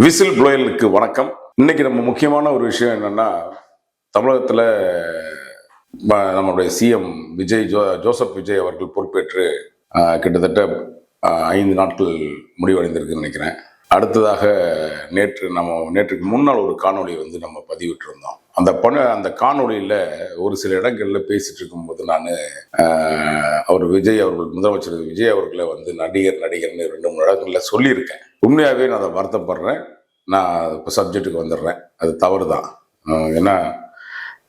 Whistle ப்ளோயலுக்கு வணக்கம். இன்னைக்கு நம்ம முக்கியமான ஒரு விஷயம் என்னன்னா, தமிழகத்தில் நம்மளுடைய சிஎம் ஜோசப் விஜய் அவர்கள் பொறுப்பேற்று கிட்டத்தட்ட 5 நாட்கள் முடிவடைந்திருக்குன்னு நினைக்கிறேன். அடுத்ததாக நேற்றுக்கு முன்னால் ஒரு காணொளி நம்ம பதிவிட்டிருந்தோம். அந்த காணொளியில் ஒரு சில இடங்களில் பேசிட்டு இருக்கும்போது நான் அவர் முதலமைச்சர் விஜய் அவர்களை நடிகர்னு 2-3 இடங்களில் சொல்லியிருக்கேன். உண்மையாகவே நான் அதை வருத்தப்படுறேன். நான் இப்போ சப்ஜெக்டுக்கு வந்துடுறேன். அது தவறு தான். ஏன்னா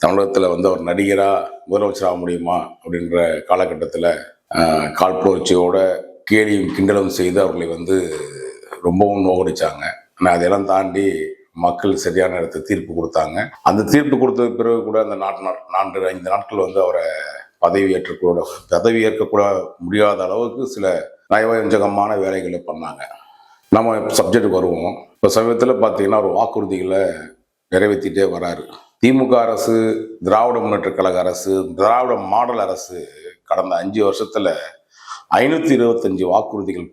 தமிழகத்தில் அவர் நடிகராக முதலமைச்சராக முடியுமா அப்படின்ற காலகட்டத்தில் காழ்ப்புணர்ச்சியோட கேலியும் கிண்டலும் செய்து அவர்களை ரொம்பவும் நோகடிச்சாங்க. ஆனால் அதையெல்லாம் தாண்டி மக்கள் சரியான இடத்தை தீர்ப்பு கொடுத்தாங்க. அந்த தீர்ப்பு கொடுத்த பிறகு கூட அந்த 4-5 நாட்கள் அவரை பதவி ஏற்கக்கூட முடியாத அளவுக்கு சில நயவஞ்சகமான வேலைகளை பண்ணாங்க. நம்ம சப்ஜெக்டுக்கு வருவோம். இப்போ சமீபத்தில் பார்த்தீங்கன்னா ஒரு வாக்குறுதிகளை நிறைவேற்றிட்டே வராரு. திமுக அரசு, திராவிட முன்னேற்ற கழக அரசு, திராவிட மாடல் அரசு கடந்த 5 வருஷத்துல 525 வாக்குறுதிகள்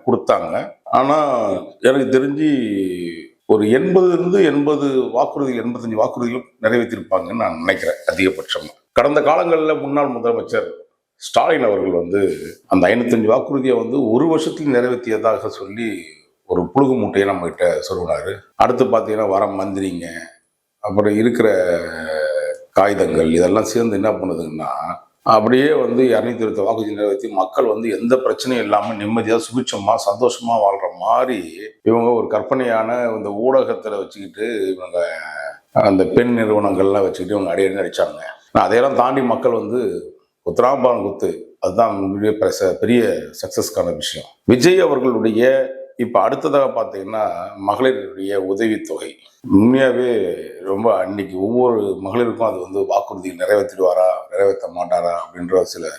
கொடுத்தாங்க. ஆனால் எனக்கு தெரிஞ்சு ஒரு 85 வாக்குறுதிகளும் நிறைவேற்றிருப்பாங்கன்னு நான் நினைக்கிறேன் அதிகபட்சமாக. கடந்த காலங்களில் முன்னாள் முதலமைச்சர் ஸ்டாலின் அவர்கள் அந்த 505 வாக்குறுதியை ஒரு வருஷத்தில் நிறைவேற்றியதாக சொல்லி ஒரு புழுகு மூட்டையை நம்ம கிட்ட சொல்லுவாரு. அடுத்து பார்த்தீங்கன்னா வர மந்திரிங்க, அப்புறம் இருக்கிற காகிதங்கள் இதெல்லாம் சேர்ந்து என்ன பண்ணுதுங்கன்னா, அப்படியே 220 வாக்குறுதி நிறைவேற்றி மக்கள் எந்த பிரச்சனையும் இல்லாமல் நிம்மதியாக சுபிட்சமாக சந்தோஷமாக வாழ்கிற மாதிரி இவங்க ஒரு கற்பனையான இந்த ஊடகத்தில் வச்சுக்கிட்டு இவங்க அந்த பெண் நிறுவனங்கள்லாம் வச்சுக்கிட்டு இவங்க அடிக்கடி நடிச்சாங்க. அதையெல்லாம் தாண்டி மக்கள் உத்தராம்பான் குத்து, அதுதான் பெரிய சக்சஸ்க்கான விஷயம். விஜய் அவர்களுடைய இப்போ அடுத்ததாக பார்த்தீங்கன்னா மகளிருடைய உதவித்தொகை உண்மையாகவே ரொம்ப அன்னைக்கு ஒவ்வொரு மகளிருக்கும் அது வாக்குறுதி நிறைவேற்றிடுவாரா நிறைவேற்ற மாட்டாரா அப்படின்ற சில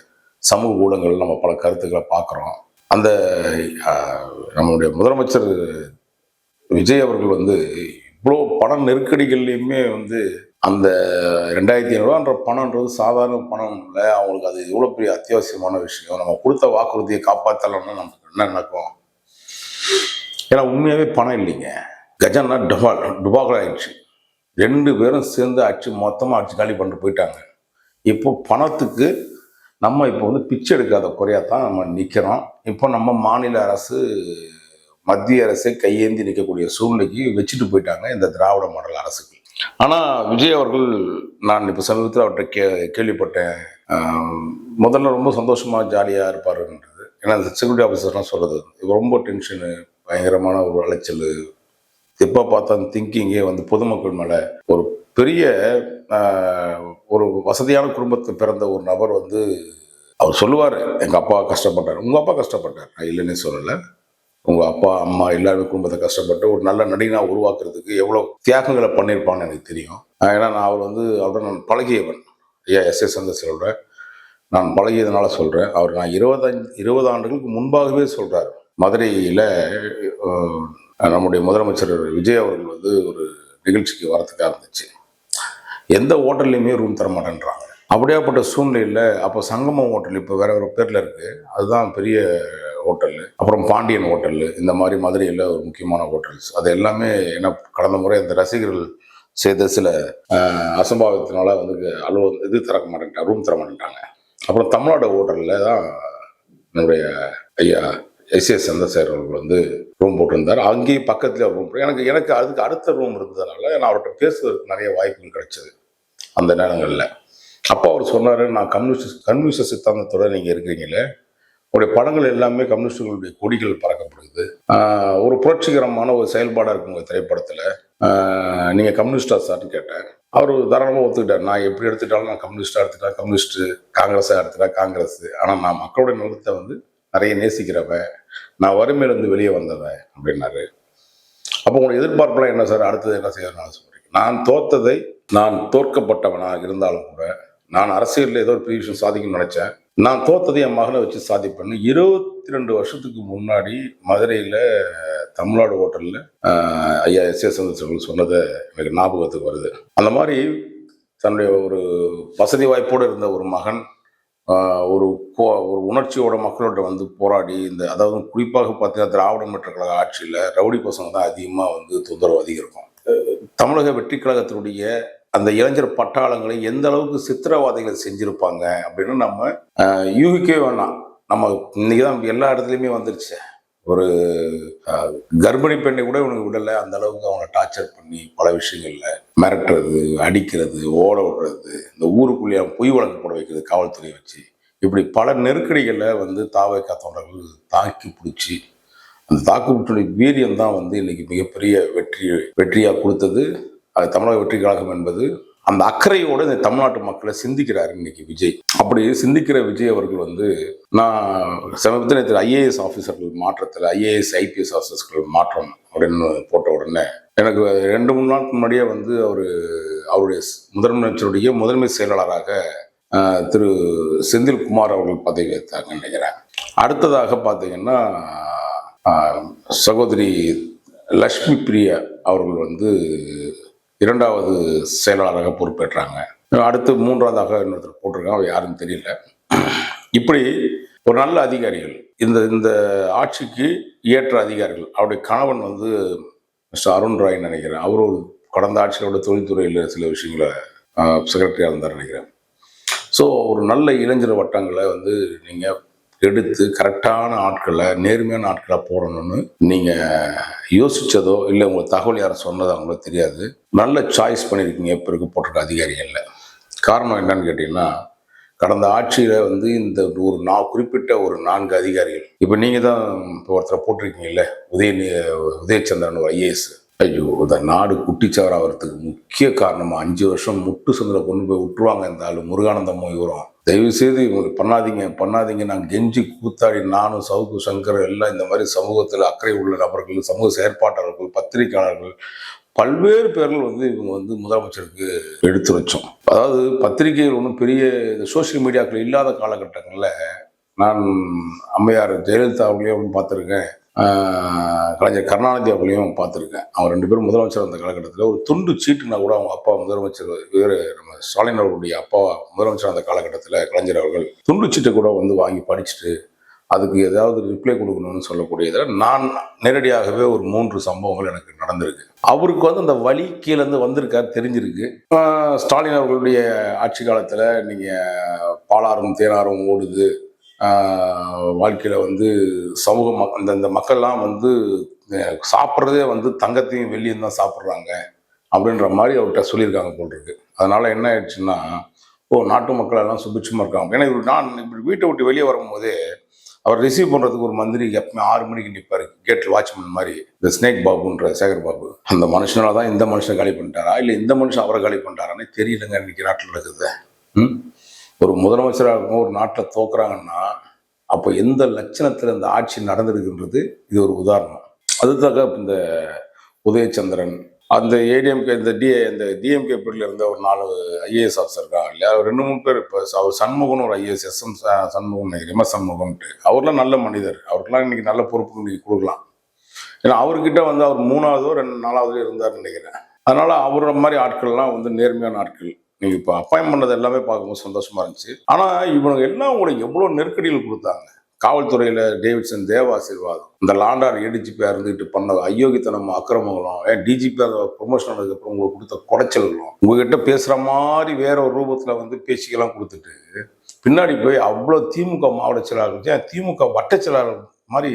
சமூக ஊடகங்கள் நம்ம பல கருத்துக்களை பார்க்குறோம். அந்த நம்மளுடைய முதலமைச்சர் விஜய் அவர்கள் இவ்வளோ பண நெருக்கடிகள்லையுமே அந்த 2500 பணம்ன்றது சாதாரண பணம் இல்லை. அவங்களுக்கு அது எவ்வளோ பெரிய அத்தியாவசியமான விஷயம். நம்ம கொடுத்த வாக்குறுதியை காப்பாற்றலாம்னா நமக்கு என்ன நடக்கும்? ஏன்னா உண்மையாகவே பணம் இல்லைங்க. கஜானா டுபாகல் ஆயிடுச்சு. 2 பேரும் சேர்ந்து மொத்தமாக அடிச்சு காலி பண்ணிட்டு போயிட்டாங்க. இப்போ பணத்துக்கு நம்ம இப்போ பிச்சை எடுக்காத குறையாதான் நம்ம நிற்கிறோம். இப்போ நம்ம மாநில அரசு, மத்திய அரசை கையேந்தி நிற்கக்கூடிய சூழ்நிலைக்கு வச்சுட்டு போயிட்டாங்க இந்த திராவிட மாடல் அரசுக்கு. ஆனால் விஜய் அவர்கள், நான் இப்போ சமீபத்தில் அவர்கிட்ட கேள்விப்பட்டேன், முதல்ல ரொம்ப சந்தோஷமாக ஜாலியாக இருப்பாருன்றது. ஏன்னா அந்த செக்யூரிட்டி ஆஃபீஸர்லாம் சொல்கிறது ரொம்ப டென்ஷனு, பயங்கரமான ஒரு அலைச்சல், எப்போ பார்த்தா திங்கிங்கே பொதுமக்கள் மேலே ஒரு பெரிய ஒரு வசதியான குடும்பத்தில் பிறந்த ஒரு நபர் அவர் சொல்லுவார், எங்கள் அப்பா கஷ்டப்பட்டார். உங்கள் அப்பா கஷ்டப்பட்டார், நான் இல்லைன்னே சொல்லலை. உங்கள் அப்பா அம்மா எல்லாருமே குடும்பத்தை கஷ்டப்பட்டு ஒரு நல்ல நடிகனாக உருவாக்குறதுக்கு எவ்வளோ தியாகங்களை பண்ணியிருப்பான்னு எனக்கு தெரியும். ஏன்னா நான் அவரோட நான் பழகியவன். ஐயா எஸ்.எஸ். சந்திரசேகரோட நான் பழகியதுனால சொல்கிறேன். நான் 20 ஆண்டுகளுக்கு முன்பாகவே சொல்கிறார். மதுரையில் நம்முடைய முதலமைச்சர் விஜய் அவர்கள் ஒரு நிகழ்ச்சிக்கு வரத்துக்காக இருந்துச்சு. எந்த ஹோட்டல்லையுமே ரூம் தர மாட்டேன்றாங்க. அப்படியாப்பட்ட சூழ்நிலையில் அப்போ சங்கமம் ஹோட்டல், இப்போ வேற ஒரு பேரில் இருக்குது, அதுதான் பெரிய ஹோட்டல். அப்புறம் பாண்டியன் ஹோட்டல், இந்த மாதிரி மதுரையில் ஒரு முக்கியமான ஹோட்டல்ஸ். அது எல்லாமே என்ன, கடந்த முறை அந்த ரசிகர்கள் செய்த சில அசம்பாவிதத்தினால ரூம் தர மாட்டேன்ட்டாங்க. அப்புறம் தமிழ்நாடு ஹோட்டலில் தான் என்னுடைய ஐயா எஸ்.எஸ். சந்திரசேகர் அவர்கள் ரூம் போட்டிருந்தார். அங்கேயும் பக்கத்துலேயே ரூம் எனக்கு அதுக்கு அடுத்த ரூம் இருந்ததுனால நான் அவர்கிட்ட பேசுவதற்கு நிறைய வாய்ப்புகள் கிடைச்சது அந்த நேரங்களில். அப்போ அவர் சொன்னார், நான் கம்யூனிஸ்ட் சித்தாந்தத்தோட நீங்கள் இருக்கிறீங்களே, உங்களுடைய படங்கள் எல்லாமே கம்யூனிஸ்டுகளுடைய கொடிகள் பறக்கப்படுது, ஒரு புரட்சிகரமான ஒரு செயல்பாடாக இருக்கு உங்கள் திரைப்படத்தில், நீங்கள் கம்யூனிஸ்டா சார்னு கேட்டேன். அவர் தாராளமாக ஒத்துக்கிட்டார். நான் எப்படி எடுத்துக்கிட்டாலும் நான் கம்யூனிஸ்டாக எடுத்துக்கிட்டேன், கம்யூனிஸ்ட்டு, காங்கிரஸாக எடுத்துக்கிட்டேன் காங்கிரஸ். ஆனால் நான் மக்களுடைய நலத்தை நிறைய நேசிக்கிறவன், நான் வறுமையிலேருந்து வெளியே வந்தவன் அப்படின்னாரு. அப்போ உங்களுடைய எதிர்பார்ப்பெல்லாம் என்ன சார், அடுத்தது என்ன செய்யணும்னு சொல்கிறீங்க? நான் தோற்கப்பட்டவனாக இருந்தாலும் கூட நான் அரசியலில் ஏதோ ஒரு பெரிய விஷயம் சாதிக்கணும்னு நினைச்சேன். நான் தோத்ததை என் மகனை வச்சு சாதிப்பேன்னு 22 வருஷத்துக்கு முன்னாடி மதுரையில் தமிழ்நாடு ஹோட்டலில் ஐயா எஸ்.எஸ். சந்திரசேகர் சொன்னதை எனக்கு ஞாபகத்துக்கு வருது. அந்த மாதிரி தன்னுடைய ஒரு வசதி வாய்ப்போடு இருந்த ஒரு மகன் ஒரு ஒரு உணர்ச்சியோட மக்களோட வந்து போராடி அதாவது குறிப்பாக பார்த்தீங்கன்னா திராவிட முன்னேற்ற கழக ஆட்சியில் ரவுடி பசங்க தான் அதிகமாக வந்து தொந்தரவு அதிகம் இருக்கும். தமிழக வெற்றி கழகத்தினுடைய அந்த இளைஞர் பட்டாளங்களை எந்த அளவுக்கு சித்திரவாதிகள் செஞ்சிருப்பாங்க அப்படின்னு நம்ம யூகிக்கவே வேணாம். நம்ம இன்னைக்கு தான் எல்லா இடத்துலையுமே வந்துருச்சு. ஒரு கர்ப்பிணி பெண்ணை கூட இவனுக்கு விடலை, அந்த அளவுக்கு அவனை டார்ச்சர் பண்ணி பல விஷயங்கள்ல மிரட்டுறது, அடிக்கிறது, ஓட விடுறது, இந்த ஊருக்குள்ளேயே பொய் வழக்கு போட வைக்கிறது காவல்துறையை வச்சு, இப்படி பல நெருக்கடிகளை வந்து தாவேகா தொண்டர்கள் தாக்கி பிடிச்சி அந்த தாக்குப்பிடினுடைய வீரியம் தான் வந்து இன்னைக்கு மிகப்பெரிய வெற்றியாக கொடுத்தது. அது தமிழக வெற்றி கழகம் என்பது அந்த அக்கறையோடு இந்த தமிழ்நாட்டு மக்களை சிந்திக்கிறாரு இன்னைக்கு விஜய். அப்படி சிந்திக்கிற விஜய் அவர்கள் வந்து நான் சமீபத்தில் ஐஏஎஸ் ஆஃபீஸர்கள் மாற்றத்தில் ஐஏஎஸ் ஐபிஎஸ் ஆஃபீஸர்கள் மாற்றம் அப்படின்னு போட்ட உடனே எனக்கு 2-3 நாளுக்கு முன்னாடியே வந்து அவருடைய முதலமைச்சருடைய முதன்மை செயலாளராக திரு செந்தில்குமார் அவர்கள் பதவி வைத்தாங்க நினைக்கிறேன். அடுத்ததாக பார்த்தீங்கன்னா சகோதரி லக்ஷ்மி பிரியா அவர்கள் வந்து 2வது செயலாளராக பொறுப்பேற்றாங்க. அடுத்து 3வதாக இன்னொருத்தர் போட்டிருக்காங்க, அவர் யாருன்னு தெரியல. இப்படி ஒரு நல்ல அதிகாரிகள், இந்த ஆட்சிக்கு ஏற்ற அதிகாரிகள். அவருடைய கணவன் வந்து மிஸ்டர் அருண் ராய் நினைக்கிறேன். அவரும் கடந்த ஆட்சியோட தொழில்துறையில் சில விஷயங்களை செக்ரட்டரியாக இருந்தார் நினைக்கிறேன். ஸோ ஒரு நல்ல இளைஞர் வட்டங்களை வந்து நீங்கள் எடுத்து கரெக்டான ஆட்களை, நேர்மையான ஆட்களை போடணும்னு நீங்கள் யோசித்ததோ இல்லை உங்களுக்கு தகவல் யாரும் சொன்னதோ அவங்களுக்கு தெரியாது. நல்ல சாய்ஸ் பண்ணியிருக்கீங்க இப்போ இருக்க போட்டிருக்க அதிகாரிகளில். காரணம் என்னன்னு கேட்டிங்கன்னா, கடந்த ஆட்சியில் வந்து இந்த குறிப்பிட்ட ஒரு 4 அதிகாரிகள், இப்போ நீங்கள் தான் இப்போ ஒருத்தரை போட்டிருக்கீங்கல்ல, உதயச்சந்திரன் ஒரு ஐஏஎஸ். ஐயோ, இந்த நாடு குட்டிச்சாவராகிறதுக்கு முக்கிய காரணமாக 5 வருஷம் முட்டு சந்தில் கொண்டு போய் விட்டுருவாங்க இந்த ஆள் முருகானந்தமும் இவரும். தயவுசெய்து இவங்க பண்ணாதீங்க. நாங்கள் கெஞ்சி கூத்தாடி நானும் சவுக்கு சங்கர் எல்லாம் இந்த மாதிரி சமூகத்தில் அக்கறை உள்ள நபர்கள், சமூக செயற்பாட்டாளர்கள், பத்திரிகையாளர்கள், பல்வேறு பேர்கள் வந்து இவங்க வந்து முதலமைச்சருக்கு எடுத்து வச்சோம். அதாவது பத்திரிகைகள் ஒன்றும் பெரிய இந்த சோசியல் மீடியாக்கள் இல்லாத காலகட்டங்களில் நான் அம்மையார் ஜெயலலிதா அவர்களையும் பார்த்துருக்கேன், கலைஞர் கருணாநிதி அவர்களையும் பார்த்துருக்கேன். அவங்க 2 பேரும் முதலமைச்சர் அந்த காலகட்டத்தில் ஒரு துண்டு சீட்டுனா கூட அவங்க அப்பா முதலமைச்சர் நம்ம ஸ்டாலின் அவர்களுடைய அப்பா முதலமைச்சர் அந்த காலகட்டத்தில் கலைஞர் அவர்கள் துண்டு சீட்டை கூட வந்து வாங்கி படிச்சுட்டு அதுக்கு ஏதாவது ரிப்ளை கொடுக்கணும்னு சொல்லக்கூடியதில் நான் நேரடியாகவே ஒரு 3 சம்பவங்கள் எனக்கு நடந்திருக்கு. அவருக்கு வந்து அந்த வழி கீழேருந்து வந்திருக்காரு, தெரிஞ்சிருக்கு. ஸ்டாலின் அவர்களுடைய ஆட்சி காலத்தில் நீங்கள் பாலாறும் தேனாரும் ஓடுது, வாழ்க்கையில் வந்து இந்த மக்கள்லாம் வந்து சாப்பிட்றதே வந்து தங்கத்தையும் வெள்ளியும் தான் சாப்பிட்றாங்க அப்படின்ற மாதிரி அவர்கிட்ட சொல்லியிருக்காங்க போல் இருக்கு. அதனால என்ன ஆயிடுச்சுன்னா, நாட்டு மக்கள் எல்லாம் சுபிட்சமாக இருக்காங்க. ஏன்னா நான் இப்படி வீட்டை விட்டு வெளியே வரும்போதே அவர் ரிசீவ் பண்ணுறதுக்கு ஒரு மந்திரி எப்பவுமே 6 மணிக்கு நிற்பார் கேட்டில், வாட்ச்மேன் மாதிரி. இந்த ஸ்னேக் பாபுன்ற சேகர் பாபு, அந்த மனுஷனால தான் இந்த மனுஷனை காலி பண்ணிட்டாரா இல்லை இந்த மனுஷன் அவரை காலி பண்ணிட்டாரான்னு தெரியலங்க இன்னைக்கு நாட்டில் இருக்குது. ஒரு முதலமைச்சராக ஒரு நாட்டில் தோக்குறாங்கன்னா அப்போ எந்த லட்சணத்தில் இந்த ஆட்சி நடந்திருக்குன்றது இது ஒரு உதாரணம். அதுக்காக இந்த உதயச்சந்திரன், அந்த ஏடிஎம்கே இந்த டிஎம்கே பீரியட்ல இருந்த ஒரு 4 ஐஏஎஸ் ஆஃபீஸர் இருக்காங்க இல்லையா, 2-3 பேர். இப்போ அவர் சண்முகன் ஒரு ஐஏஎஸ், சண்முகம், எம்எஸ் சண்முகம்ட்டு, அவர்லாம் நல்ல மனிதர். அவருக்கெல்லாம் இன்னைக்கு நல்ல பொறுப்பு இன்னைக்கு கொடுக்கலாம். ஏன்னா அவர்கிட்ட வந்து அவர் 3வதோ 4வதோ இருந்தார்னு நினைக்கிறேன். அதனால அவரோட மாதிரி ஆட்கள்லாம் வந்து நேர்மையான ஆட்கள். நீங்கள் இப்போ அப்பாயின் பண்ணது எல்லாமே பார்க்கும்போது சந்தோஷமா இருந்துச்சு. ஆனால் இவங்க எல்லாம் உங்களுக்கு எவ்வளோ நெருக்கடிகள் கொடுத்தாங்க. காவல்துறையில் டேவிட்சன் தேவாசீர்வாதம், இந்த லாண்டார் ஏடிஜிபியாக இருந்துகிட்டு பண்ண அயோக்கியத்தனம் அக்கிரமங்களும், டிஜிபியாக ப்ரொமோஷன் ஆனதுக்கப்புறம் உங்களுக்கு கொடுத்த குடைச்சல்களும், உங்ககிட்ட பேசுகிற மாதிரி வேற ஒரு ரூபத்தில் வந்து பேச்சுக்கெல்லாம் கொடுத்துட்டு பின்னாடி போய் அவ்வளோ திமுக மாவட்ட செயலாளர், திமுக வட்ட செயலாளர் மாதிரி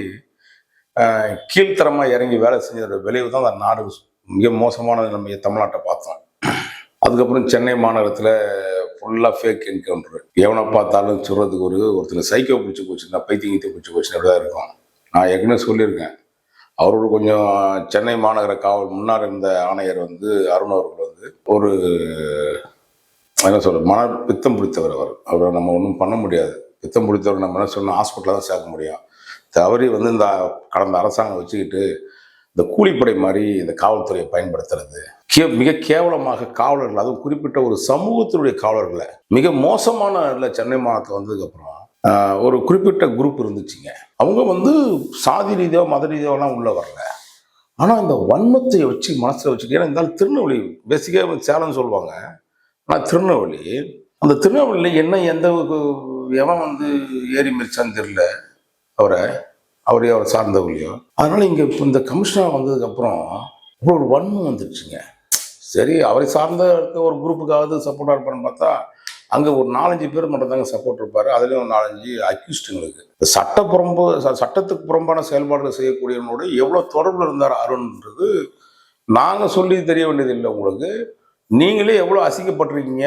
கீழ்த்தரமாக இறங்கி வேலை செஞ்சதோட விளைவு தான் அந்த நாடு மிக மோசமான நம்ம தமிழ்நாட்டை பார்த்தோம். அதுக்கப்புறம் சென்னை மாநகரத்தில் ஃபுல்லாக ஃபேக் என்கவுண்டர், எவனை பார்த்தாலும் சொல்கிறதுக்கு ஒருத்தர் சைக்கோ பிடிச்சி போச்சுன்னா, பைத்தியத்தை பிடிச்சி போச்சுன்னா அப்படி தான் இருக்கும். நான் ஏற்கனவே சொல்லியிருக்கேன், அவரோட கொஞ்சம் சென்னை மாநகர காவல் முன்னாடி இருந்த ஆணையர் வந்து அருண் அவர்கள் வந்து ஒரு என்ன சொல்ற பித்தம் பிடித்தவர். அவரை நம்ம ஒன்றும் பண்ண முடியாது. பித்தம் பிடித்தவர் நம்ம என்ன சொல்லணும், ஹாஸ்பிட்டலில் தான் சேர்க்க முடியும். தவறி வந்து இந்த கடந்த அரசாங்கம் வச்சுக்கிட்டு இந்த கூலிப்படை மாதிரி இந்த காவல்துறையை பயன்படுத்துறது, மிக கேவலமாக காவலர்கள், அதுவும் குறிப்பிட்ட ஒரு சமூகத்தினுடைய காவலர்களை மிக மோசமான சென்னை மாநிலத்தில் வந்ததுக்கப்புறம் ஒரு குறிப்பிட்ட குரூப் இருந்துச்சுங்க. அவங்க வந்து சாதி ரீதியாக மத ரீதியாகலாம் உள்ள வரல. ஆனால் இந்த வன்மத்தை வச்சு மனசில் வச்சுட்டு, ஏன்னா இருந்தாலும் திருநெல்வேலி பேசிக்காக சேலம்னு சொல்லுவாங்க, ஆனால் திருநெல்வேலி, அந்த திருநெல்வேலியில் என்ன எந்த எவன் வந்து ஏறி மிரிச்சான்னு தெரியல அவரை, அவரையோ அவர் சார்ந்தவர்களையோ. அதனால இங்கே இப்போ இந்த கமிஷனர் வந்ததுக்கப்புறம் ஒரு வன்மம் வந்துடுச்சுங்க. சரி, அவரை சார்ந்த ஒரு குரூப்புக்காவது சப்போர்ட்டாக இருப்பான்னு பார்த்தா அங்கே ஒரு 4-5 பேர் மட்டும் தாங்க சப்போர்ட் இருப்பார். அதுலேயும் 4-5 அக்யூஸ்டுங்களுக்கு. சட்டத்துக்கு புறம்பான செயல்பாடுகள் செய்யக்கூடியவனோட எவ்வளோ தொடர்பில் இருந்தார் அருண்ன்றது நாங்கள் சொல்லி தெரிய வேண்டியதில்லை உங்களுக்கு. நீங்களே எவ்வளோ அசிங்கப்பட்டிருக்கீங்க,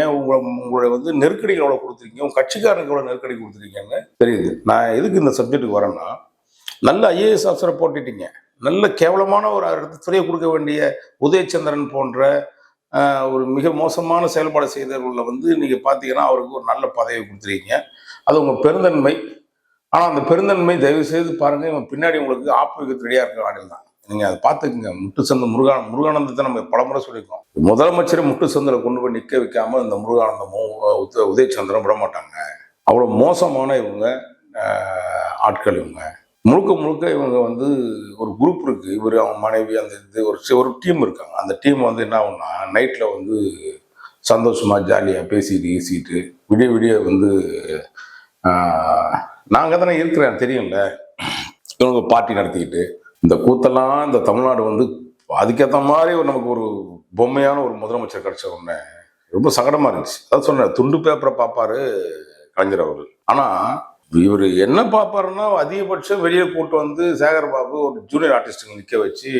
உங்களை வந்து நெருக்கடிகள் எவ்வளோ கொடுத்துருக்கீங்க, உங்கள் கட்சிக்காரனுக்கு எவ்வளோ நெருக்கடி கொடுத்துருக்கீங்கன்னு தெரியுது. நான் எதுக்கு இந்த சப்ஜெக்ட்டுக்கு வரேன்னா, நல்ல ஐஏஎஸ் ஆஃபீஸரை போட்டுட்டீங்க, நல்ல கேவலமான ஒரு துறையை கொடுக்க வேண்டிய உதயச்சந்திரன் போன்ற ஒரு மிக மோசமான செயல்பாடு செய்தவர்களை வந்து நீங்கள் பார்த்தீங்கன்னா அவருக்கு ஒரு நல்ல பதவி கொடுத்துருக்கீங்க. அது உங்கள் பெருந்தன்மை. ஆனால் அந்த பெருந்தன்மை தயவு செய்து பாருங்கள், இவன் பின்னாடி உங்களுக்கு ஆப்பு வைக்க ரெடியாக இருக்க ஆடில் தான். நீங்கள் அதை பார்த்துக்குங்க. முட்டுச்சந்து முருகானந்தத்தை நம்ம பலமுறை சொல்லியிருக்கோம். முதலமைச்சரை முட்டுச்சந்தில் கொண்டு போய் நிற்க வைக்காமல் இந்த முருகானந்தமும் உதயச்சந்திரன் விட மாட்டாங்க. அவ்வளோ மோசமான இவங்க ஆட்கள். இவங்க முழுக்க இவங்க வந்து ஒரு குரூப் இருக்கு. இவர் அவங்க மனைவி அந்த இது ஒரு டீம் இருக்காங்க. அந்த டீம் வந்து என்ன ஆகும்னா நைட்டில் வந்து சந்தோஷமா ஜாலியாக பேசிட்டு விடிய வந்து நாங்கள் தானே இருக்கிறேன் தெரியும்ல, இவங்க பார்ட்டி நடத்திக்கிட்டு இந்த கூத்தெல்லாம் இந்த தமிழ்நாடு வந்து அதுக்கேற்ற மாதிரி நமக்கு ஒரு பொம்மையான ஒரு முதலமைச்சர் கிடைச்ச உடனே ரொம்ப சங்கடமா இருந்துச்சு. அதான் சொன்னேன், துண்டு பேப்பரை பார்ப்பாரு கலைஞர் அவர்கள். ஆனால் இவர் என்ன பார்ப்பாருன்னா அதிகபட்சம் வெளியே கூட்டு வந்து சேகர் பாபு ஒரு ஜூனியர் ஆர்டிஸ்ட்டுங்க நிற்க வச்சு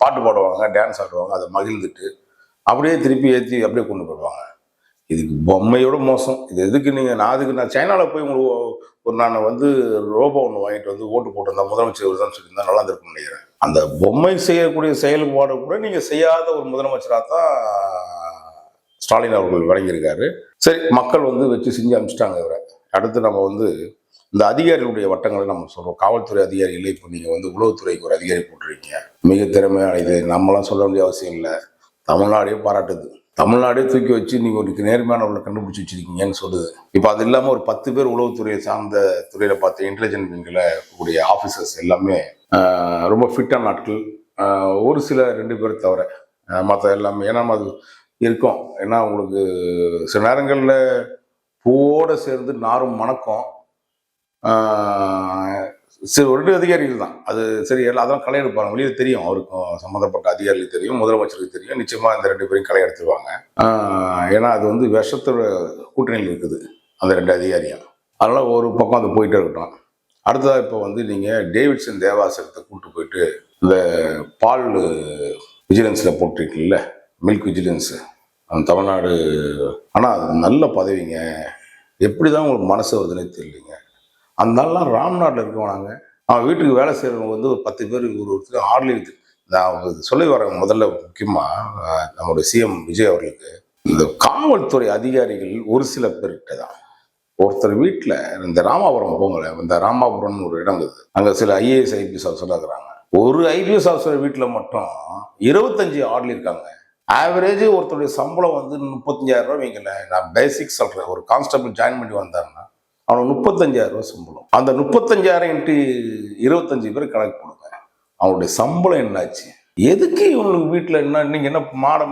பாட்டு பாடுவாங்க, டான்ஸ் ஆடுவாங்க, அதை மகிழ்ந்துட்டு அப்படியே திருப்பி ஏற்றி அப்படியே கொண்டு போயிடுவாங்க. இதுக்கு பொம்மையோட மோசம். இது எதுக்கு நீங்கள் நான் சைனாவில் போய் உங்களுக்கு நான் வந்து ரோபோ ஒன்று வாங்கிட்டு வந்து ஓட்டு போட்டிருந்தா முதலமைச்சர் தான் சொல்லியிருந்தா நல்லா இருக்கும்னு நினைக்கிறேன். அந்த பொம்மை செய்யக்கூடிய செயல்பாடு கூட நீங்கள் செய்யாத ஒரு முதலமைச்சராக தான் ஸ்டாலின் அவர்கள் வழங்கியிருக்காரு. சரி, மக்கள் வந்து வச்சு செஞ்சு அனுப்பிச்சிட்டாங்க இவரை. அடுத்து நம்ம வந்து இந்த அதிகாரிகளுடைய வட்டங்களை நம்ம சொல்கிறோம். காவல்துறை அதிகாரிகளே இப்போ நீங்கள் வந்து உளவுத்துறைக்கு ஒரு அதிகாரி போட்டிருக்கீங்க, மிக திறமையான. இது நம்மளாம் சொல்ல வேண்டிய அவசியம் இல்லை, தமிழ்நாடே பாராட்டுது. தமிழ்நாடே தூக்கி வச்சு நீங்கள் ஒரு நேர்மையானவர்களை கண்டுபிடிச்சி வச்சிருக்கீங்கன்னு சொல்லுது. இப்போ அது இல்லாமல் ஒரு 10 பேர் உளவுத்துறையை சார்ந்த துறையில் பார்த்து இன்டெலிஜென்ட் விங்கில் இருக்கக்கூடிய ஆஃபீஸர்ஸ் எல்லாமே ரொம்ப ஃபிட்டான நாட்கள். ஒரு சில 2 பேர் தவிர மற்ற எல்லாமே. ஏன்னா அது இருக்கும். ஏன்னா உங்களுக்கு சில நேரங்களில் பூவோடு சேர்ந்து நாரும் மணக்கம். சரி, ஒரு 2 அதிகாரிகள் தான் அது. சரி, அதெல்லாம் களை எடுப்பாங்க. வெளியில் தெரியும், அவருக்கும் சம்மந்தப்பட்ட அதிகாரிகளுக்கு தெரியும், முதலமைச்சருக்கு தெரியும். நிச்சயமாக இந்த 2 பேரையும் களை எடுத்துருவாங்க. ஏன்னா அது வந்து விஷத்தோட கூட்டணியில் இருக்குது அந்த 2 அதிகாரியும். அதனால் ஒரு பக்கம் அது போயிட்டே இருக்கட்டும். அடுத்ததாக இப்போ வந்து நீங்கள் டேவிட்சன் தேவாசகத்தை கூப்பிட்டு போயிட்டு இந்த பால் விஜிலன்ஸில் போட்டிருக்கீங்கல்ல, மில்க் விஜிலன்ஸு, அந்த தமிழ்நாடு. ஆனால் அது நல்ல பதவிங்க. எப்படி தான் உங்களுக்கு மனசு வருதுன்னே தெரியலைங்க. அந்த நாள்லாம் ராம்நாட்டில் இருக்கவனாங்க. அவன் வீட்டுக்கு வேலை செய்கிறவங்க வந்து ஒரு 10 பேர் ஒருத்தர் ஆர்லி. நான் சொல்லி வரேன் முதல்ல முக்கியமாக நம்முடைய சிஎம் விஜய் அவர்களுக்கு, இந்த காவல்துறை அதிகாரிகள் ஒரு சில பேர்கிட்ட தான். ஒருத்தர் வீட்டில் இந்த ராமாபுரம் போங்கல, இந்த ராமாபுரம்னு ஒரு இடம் இருக்குது, அங்கே சில ஐஏஎஸ் ஐபிஎஸ் ஆஃபீஸர் இருக்கிறாங்க. ஒரு ஐபிஎஸ் ஆஃபீஸர் வீட்டில் மட்டும் 25 ஆர்லி இருக்காங்க. ஆவரேஜ் ஒருத்தருடைய சம்பளம் வந்து 35,000 ரூபா வைக்கல. நான் பேசிக் சொல்கிறேன். ஒரு கான்ஸ்டபிள் ஜாயின் பண்ணி வந்தாருன்னா அவனுக்கு 35,000 ரூபா சம்பளம். அந்த 35,000 × 25 பேர் கணக்கு போடுங்க. அவனுடைய சம்பளம் என்னாச்சு? எதுக்கு இவனுக்கு வீட்டில் என்ன, நீங்கள் என்ன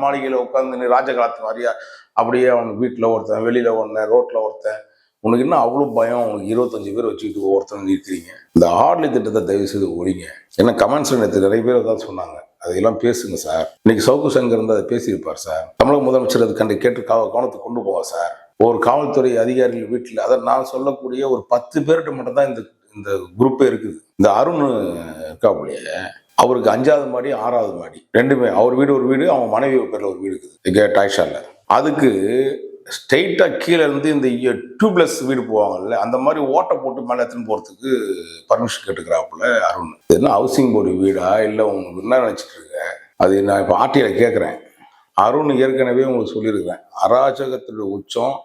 மாளிகையில் உட்காந்து ராஜ காலத்து மாதிரியா அப்படியே அவனுக்கு வீட்டில் ஒருத்தன், வெளியில் ஒருத்தன், ரோட்டில் ஒருத்தன், உனக்கு என்ன அவ்வளோ பயம்? உனக்கு 25 பேர் வச்சுக்கிட்டு ஒருத்தன் நிற்கிறீங்க. இந்த ஆர்லி திட்டத்தை தயவு செய்து ஒழிங்க. ஏன்னா கமெண்ட்ஸில் நேற்று நிறைய பேர் தான் சொன்னாங்க, அதையெல்லாம் பேசுங்க சார். இன்னைக்கு சவுக்கு சங்கர் இருந்து அதை பேசியிருப்பார் சார். தமிழக முதலமைச்சர் அது கண்டு கேட்டு கவனத்துக்கு கொண்டு போவார் சார். ஒரு காவல்துறை அதிகாரிகள் வீட்டில், அதை நான் சொல்லக்கூடிய ஒரு 10 பேர்கிட்ட மட்டும் தான் இந்த குரூப்பே இருக்குது. இந்த அருண் இருக்காப்புலையே, அவருக்கு 5வது மாடி 6வது மாடி ரெண்டுமே, அவர் வீடு ஒரு வீடு, அவங்க மனைவி பேரில் ஒரு வீடு இருக்குது இங்கே டாய்ஷாலில். அதுக்கு ஸ்ட்ரெயிட்டாக கீழே இருந்து இந்த டியூப்லெஸ் வீடு போவாங்கல்ல, அந்த மாதிரி ஓட்டை போட்டு மேலே எடுத்துன்னு போகிறதுக்கு பர்மிஷன் கேட்டுக்கிறாப்புல அருண். என்ன ஹவுசிங் போர்டு வீடா இல்லை உங்களுக்கு என்ன நினச்சிட்டு இருக்க? அது நான் இப்போ ஆர்டிஐல கேட்குறேன். அருண் ஏற்கனவே உங்களுக்கு சொல்லியிருக்கிறேன், அராஜகத்துடைய உச்சம்.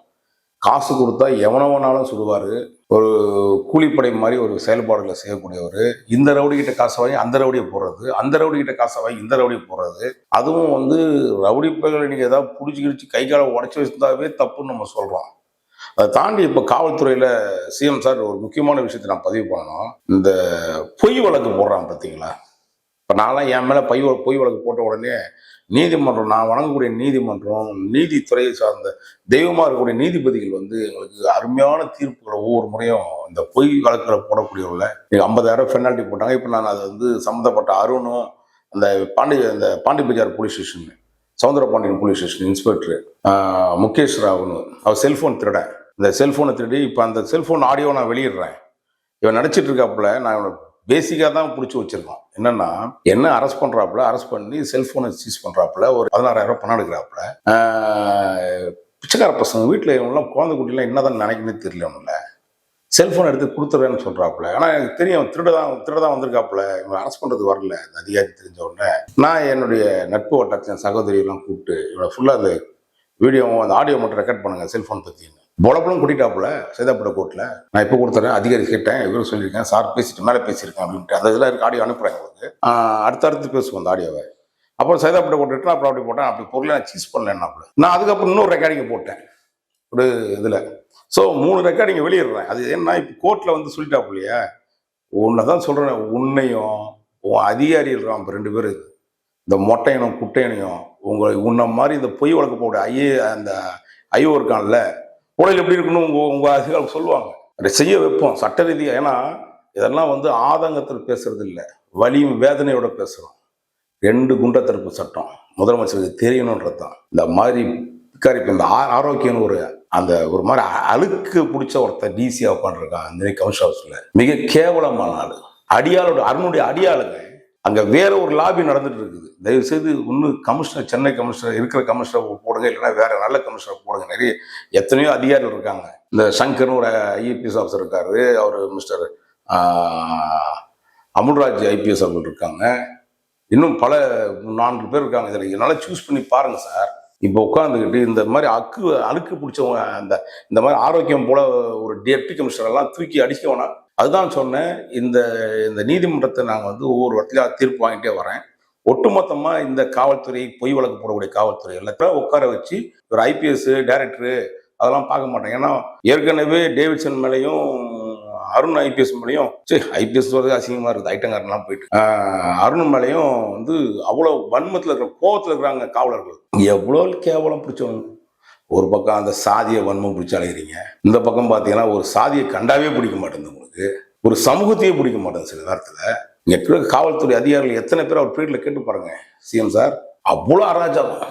காசு கொடுத்தா எவனவனாலும் சுடுவார். ஒரு கூலிப்படை மாதிரி ஒரு செயல்பாடுகளை செய்யக்கூடியவர். இந்த ரவுடிக்கிட்ட காசை வாங்கி அந்த ரவுடியை போடுறது, அந்த ரவுடிக்கிட்ட காசை வாங்கி இந்த ரவுடியை போடுறது. அதுவும் வந்து ரவுடி பைகளை நீங்கள் ஏதாவது பிடிச்சி கிடிச்சி கை காலை உடச்சி வச்சிருந்தாவே தப்புன்னு நம்ம சொல்கிறோம். அதை தாண்டி இப்போ காவல்துறையில் சிஎம் சார் ஒரு முக்கியமான விஷயத்தை நான் பதிவு பண்ணணும். இந்த பொய் வழக்கு போடுறான் பார்த்தீங்களா? இப்போ நான்லாம் என் மேலே பொய் வழக்கு போட்ட உடனே நீதிமன்றம், நான் வணங்கக்கூடிய நீதிமன்றம், நீதித்துறையை சார்ந்த தெய்வமாக இருக்கக்கூடிய நீதிபதிகள் வந்து எங்களுக்கு அருமையான தீர்ப்புகளை ஒவ்வொரு முறையும் இந்த பொய் வழக்குகளை போடக்கூடியவங்கள 50,000 பெனால்ட்டி போட்டாங்க. இப்போ நான் அது வந்து சம்மந்தப்பட்ட அருணும் அந்த Pondy Bazaar police station, Soundarapandian police station inspector Mukesh ராவ்னு, அவர் செல்ஃபோன் திருட, இந்த செல்ஃபோனை திருடி இப்போ அந்த செல்ஃபோன் ஆடியோ நான் வெளியிடுறேன். இவன் நடிச்சிட்டு இருக்காப்புல, நான் இவனை பேசிக்காக தான் பிடிச்சி வச்சிருக்கோம். என்னன்னா என்ன அரெஸ்ட் பண்றாப்புல, அரெஸ்ட் பண்ணி செல்போனை சீஸ் பண்றாப்புல, ஒரு 16,000 பணம் எடுக்கிறாப்புல. பிச்சைக்கார பசங்க வீட்டில் இவங்கெல்லாம் குழந்தை குட்டிலாம் என்னதான் நினைக்கணும்னு தெரியல. அவங்கள செல்போன் எடுத்து கொடுத்துருவேன்னு சொல்றாப்புல. ஆனால் எனக்கு தெரியும் திருடதான் வந்திருக்காப்புல, இவங்க அரெஸ்ட் பண்றது வரல. அந்த அதிகாரி தெரிஞ்ச உடனே நான் என்னுடைய நட்பு வட்டத்தின் சகோதரியெல்லாம் கூப்பிட்டு இவனை ஃபுல்லாக அந்த வீடியோவும் அந்த ஆடியோ மட்டும் ரெக்கார்ட் பண்ணுங்க செல்போன் பற்றின்னு பொலப்பலும் கூட்டிட்டாப்புல சைதாப்பேட்டை கோர்ட்டில். நான் இப்போ கொடுத்துறேன், அதிகாரி கேட்டேன், இவரும் சொல்லியிருக்கேன், சார் பேசிட்டு மேலே பேசியிருக்கேன் அப்படின்ட்டு அந்த இதெல்லாம் இருக்கு. ஆடியோ அனுப்புகிறேன் உங்களுக்கு, அடுத்தடுத்து பேசுவோம் அந்த ஆடியோவை. அப்புறம் சைதாப்பேட்டை கோர்ட்டு அப்புறம் அப்படி போட்டேன். அப்படி பொருளை நான் சீஸ் பண்ணலன்னாப்புல. நான் அதுக்கப்புறம் இன்னொரு ரெக்கார்டிங் போட்டேன் ஒரு இதில். ஸோ 3 ரெக்கார்டிங் வெளியிடுறேன். அது என்ன இப்போ கோர்ட்டில் வந்து சொல்லிட்டாப்புலையா, உன்னை தான் சொல்கிறேன், உன்னையும் உன் அதிகாரி இருக்கான் 2 பேர், இந்த மொட்டையனும் குட்டையனையும் உன்னை மாதிரி இந்த பொய் வழக்கு போட அந்த ஐயோ இருக்கான்ல, உடல் எப்படி இருக்கணும் உங்க அதிகாரம் சொல்லுவாங்க. அதை செய்ய வைப்போம் சட்ட ரீதியாக. ஏன்னா இதெல்லாம் வந்து ஆதங்கத்தில் பேசுறது இல்லை, வலியும் வேதனையோட பேசுகிறோம். 2 குண்ட தடுப்பு சட்டம் முதலமைச்சருக்கு தெரியணுன்றது தான். இந்த மாதிரி இந்த ஆரோக்கியம் ஒரு மாதிரி அழுக்கு பிடிச்ச ஒருத்தர் டிசியா உட்காந்துருக்கான் அந்த கமிஷன் ஹவுஸ்ல. மிக கேவலமான ஆளு, அடியாளோட அருணுடைய அடியாளுங்க. அங்க வேற ஒரு லாபி நடந்துட்டு இருக்குது. தயவு செய்து இன்னும் கமிஷனர், சென்னை கமிஷனர் இருக்கிற கமிஷனர் போடுங்க, இல்லைன்னா வேற நல்ல கமிஷனர் போடுங்க. நிறைய எத்தனையோ அதிகாரிகள் இருக்காங்க. இந்த சங்கர்னு ஒரு ஐபிஎஸ் ஆஃபீஸர் இருக்காரு, அவர் மிஸ்டர் அமுல்ராஜ் ஐபிஎஸ் அவர்கள் இருக்காங்க, இன்னும் பல 4 பேர் இருக்காங்க. இதில் என்னால் சூஸ் பண்ணி பாருங்க சார். இப்போ உட்காந்துக்கிட்டு இந்த மாதிரி அழுக்கு பிடிச்சவங்க இந்த மாதிரி ஆரோக்கியம் போல ஒரு டெப்டி கமிஷனர் எல்லாம் தூக்கி அடிக்க வேணாம். அதுதான் சொன்னேன். இந்த நீதிமன்றத்தை நாங்கள் வந்து ஒவ்வொரு இடத்துலையும் தீர்ப்பு வாங்கிட்டே வரேன். ஒட்டுமொத்தமாக இந்த காவல்துறை, பொய் வழக்கு போடக்கூடிய காவல்துறை எல்லாத்தையும் உட்கார வச்சு ஒரு ஐபிஎஸ் டைரக்டரு அதெல்லாம் பார்க்க மாட்டேன். ஏன்னா ஏற்கனவே டேவிட்சன் மேலேயும் அருண் ஐபிஎஸ் மேலேயும், ஐபிஎஸ் வரது அசிங்கமாக இருக்குது, ஐட்டங்காரெல்லாம் போயிட்டு அருண் மேலேயும் வந்து அவ்வளோ வன்மத்தில் இருக்கிற கோபத்தில் இருக்கிறாங்க காவலர்கள். எவ்வளோ கேவலம் பிடிச்சவங்க. ஒரு பக்கம் அந்த சாதியை வன்மம் பிடிச்சி அழைக்கிறீங்க, இந்த பக்கம் பார்த்தீங்கன்னா ஒரு சாதியை கண்டாவே பிடிக்க மாட்டேங்குது, உங்களுக்கு ஒரு சமூகத்தையே பிடிக்க மாட்டேங்குது. சில நேரத்தில் இங்கே காவல்துறை அதிகாரிகள் எத்தனை பேர் அவர் பீரியட்ல கேட்டு பாருங்க சிஎம் சார். அவ்வளோ அராஜகம்.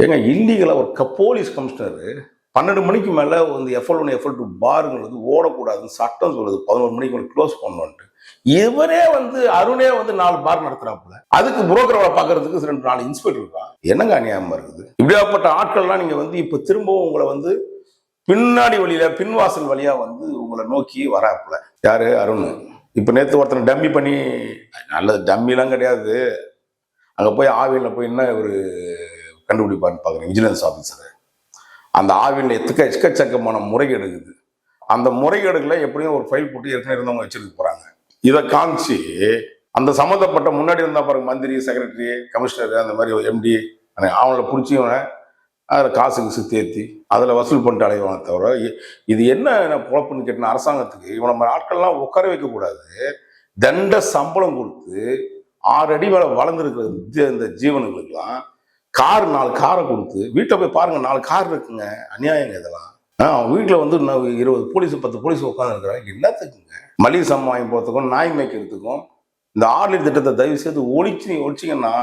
ஏங்க இல்லீகலாக ஒரு போலீஸ் கமிஷனர் 12 மணிக்கு மேலே வந்து FL1 FL2 பாருங்கள் வந்து ஓடக்கூடாதுன்னு சட்டம் சொல்லுது. 11 மணிக்கு மேலே க்ளோஸ் பண்ணணுன்ட்டு. இவரே வந்து அருணே வந்து 4 பார் நடத்துறாப்புல. அதுக்கு புரோக்கரை பார்க்கறதுக்கு 2-4 இன்ஸ்பெக்டர் இருக்கான். என்னங்க அநியாயமா இருக்குது. இப்படியாப்பட்ட ஆட்கள்லாம் நீங்க வந்து இப்ப திரும்பவும் உங்களை வந்து பின்னாடி வழியில, பின்வாசல் வழியா வந்து உங்களை நோக்கி வராப்புல. யாரு? அருண். இப்ப நேத்து ஒருத்தனை டம்மி பண்ணி, நல்லது டம்மிலாம் கிடையாது, அங்க போய் ஆவியில் போய் என்ன ஒரு கண்டுபிடிப்பான்னு பாக்குறேன் விஜிலன்ஸ் ஆபீசர். அந்த ஆவியில் எக்கச்சக்கமான முறைகேடு இருக்குது. அந்த முறைகேடுகளை எப்படியும் ஒரு ஃபைல் போட்டு ஏற்கனவே இருந்தவங்க வச்சிருக்க போறாங்க. இதை காமிச்சு அந்த சம்மந்தப்பட்ட முன்னாடி இருந்தா பாருங்க மந்திரி, செக்ரட்டரி, கமிஷனர், அந்த மாதிரி எம்டி, அவங்கள பிடிச்சிவன அதில் காசுக்கு தேர்த்தி அதில் வசூல் பண்ணிட்டு அலைவாங்க. தவிர இது என்ன குழப்பம்னு கேட்டேன். அரசாங்கத்துக்கு இவனை மாதிரி ஆட்கள்லாம் உட்கார வைக்கக்கூடாது. தண்ட சம்பளம் கொடுத்து 6 அடி மேலே வளர்ந்துருக்கிற இந்த ஜீவனுங்களுக்கெல்லாம் 4 காரை கொடுத்து வீட்டில் போய் பாருங்க, 4 கார் இருக்குங்க. அநியாயங்க இதெல்லாம். அவன் வீட்டில் வந்து 20 போலீஸ் 10 போலீஸ் உட்காந்து இருக்கிறாங்க. என்னத்துக்குங்க? மளிகை சாமான் வாங்கி போகிறதுக்கும் நாய் மேய்க்கிறதுக்கும் இந்த ஆர்லிட் திட்டத்தை தயவு செய்து ஒழிச்சிங்கன்னா